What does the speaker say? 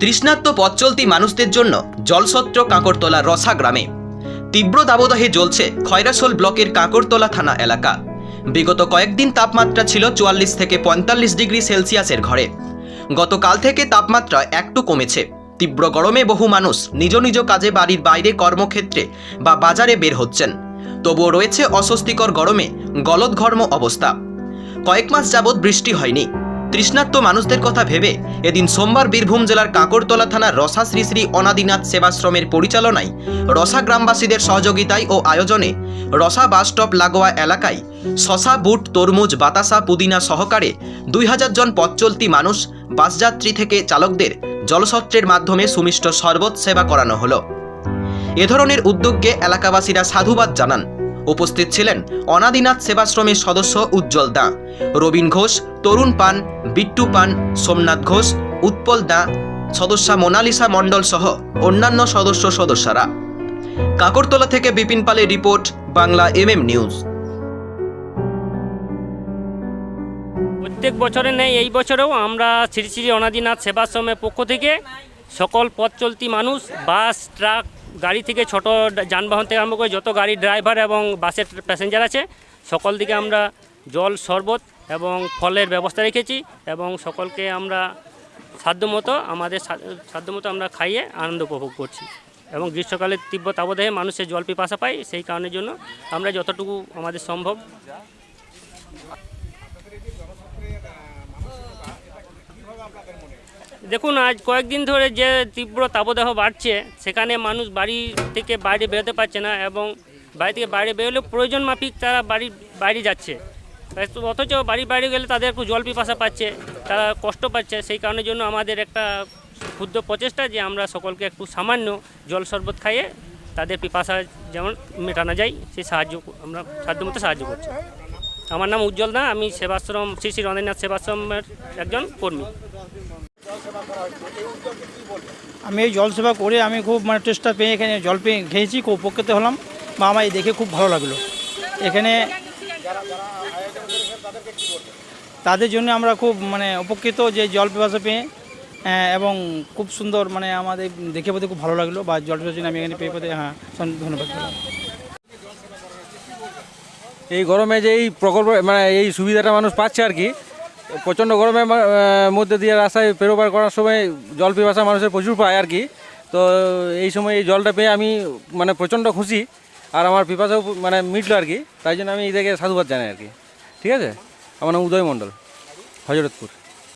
তৃষ্ণার্ত পথ চলতি মানুষদের জন্য জলসত্র কাঁকরতলা রসা গ্রামে তীব্র দাবদাহে জ্বলছে খয়রাসোল ব্লকের কাঁকরতলা থানা এলাকা। বিগত কয়েকদিন তাপমাত্রা ছিল ৪৪ থেকে ৪৫ ডিগ্রি সেলসিয়াসের ঘরে। গতকাল থেকে তাপমাত্রা একটু কমেছে। তীব্র গরমে বহু মানুষ নিজ নিজ কাজে বাড়ির বাইরে কর্মক্ষেত্রে বা বাজারে বের হচ্ছেন। তবুও রয়েছে অস্বস্তিকর গরমে গলদঘর্ম অবস্থা। কয়েক মাস যাবৎ বৃষ্টি হয়নি। তৃষ্ণার্ত মানুষদের কথা ভেবে এদিন সোমবার বীরভূম জেলার কাঁকরতলা থানার রসা শ্রী শ্রী অনাদিনাথ সেবাশ্রমের পরিচালনায় রসা গ্রামবাসীদের সহযোগিতায় ও আয়োজনে রসা বাসস্টপ লাগোয়া এলাকায় শশা, বুট, তরমুজ, বাতাসা, পুদিনা সহকারে ২০০০ জন পথ চলতি মানুষ, বাসযাত্রী থেকে চালকদের জলসত্রের মাধ্যমে সুমিষ্ট শরবত সেবা করানো হলো। এ ধরনের উদ্যোগকে এলাকাবাসীরা সাধুবাদ জানান। উপস্থিত ছিলেন অনাদিনাথ সেবাশ্রমের সদস্য উজ্জ্বল দা, রবীন ঘোষ, তরুণ পান, বিট্টু পান, সোমনাথ ঘোষ, উৎপল দা, সদস্যা মোনালিসা মণ্ডল সহ অন্যান্য সদস্যরা। কাঁকরতলা থেকে বিপিন পালের রিপোর্ট, বাংলা নিউজ। প্রত্যেক বছরে নেই, এই বছরেও আমরা শ্রী শ্রী অনাদিনাথ সেবাশ্রমের পক্ষ থেকে সকল পথ চলতি মানুষ, বাস, ট্রাক, গাড়ি থেকে ছোট যানবাহন থেকে আরম্ভ করে যত গাড়ি ড্রাইভার এবং বাসের প্যাসেঞ্জার আছে সকল দিকে আমরা জল, শরবত এবং ফলের ব্যবস্থা রেখেছি এবং সকলকে আমরা সাধ্যমতো আমরা খাইয়ে আনন্দ উপভোগ করছি। এবং গ্রীষ্মকালে তীব্র তাপদাহে মানুষের জল পিপাসা পায়, সেই কারণের জন্য আমরা যতটুকু আমাদের সম্ভব। দেখুন, আজ কয়েকদিন ধরে যে তীব্র তাপদাহ বাড়ছে, সেখানে মানুষ বাড়ি থেকে বাইরে বেরোতে পারছে না এবং বাড়ি থেকে বাইরে বেরোলে প্রয়োজন মাফিক তারা বাইরে যাচ্ছে, অথচ বাড়ির বাইরে গেলে তাদের একটু জল পিপাসা পাচ্ছে, তারা কষ্ট পাচ্ছে। সেই কারণের জন্য আমাদের একটা ক্ষুদ্র প্রচেষ্টা যে আমরা সকলকে একটু সামান্য জল শরবত খাইয়ে তাদের পিপাসা যেমন মেটানো যায় সেই আমরা সাধ্যমতো সাহায্য করছি। আমার নাম উজ্জ্বল দা, আমি সেবাশ্রম শ্রী শ্রী অনাদিনাথ সেবাশ্রমের একজন কর্মী। আমি এই জল সেবা করে আমি খুব টেস্টটা পেয়ে এখানে জল পেয়ে খেয়েছি, খুব উপকৃত হলাম বা আমার দেখে খুব ভালো লাগলো। এখানে তাদের জন্য আমরা খুব উপকৃত যে জল পিপাসা পেয়ে, এবং খুব সুন্দর আমাদের দেখে পেতে খুব ভালো লাগলো বা জল পিপাসার জন্য আমি এখানে পেয়ে পেতে ধন্যবাদ। এই গরমে যে এই প্রকল্প এই সুবিধাটা মানুষ পাচ্ছে আর কি। প্রচণ্ড গরমের মধ্যে দিয়ে রাস্তায় পেরোবার করার সময় জল পিপাসা মানুষের প্রচুর পায় আর কি। তো এই সময় এই জলটা পেয়ে আমি প্রচণ্ড খুশি, আর আমার পিপাসাও মিটলো আর কি। তাই জন্য আমি এদেরকে সাধুবাদ জানাই আর কি। ঠিক আছে, আমার নাম উদয় মণ্ডল, হজরতপুর।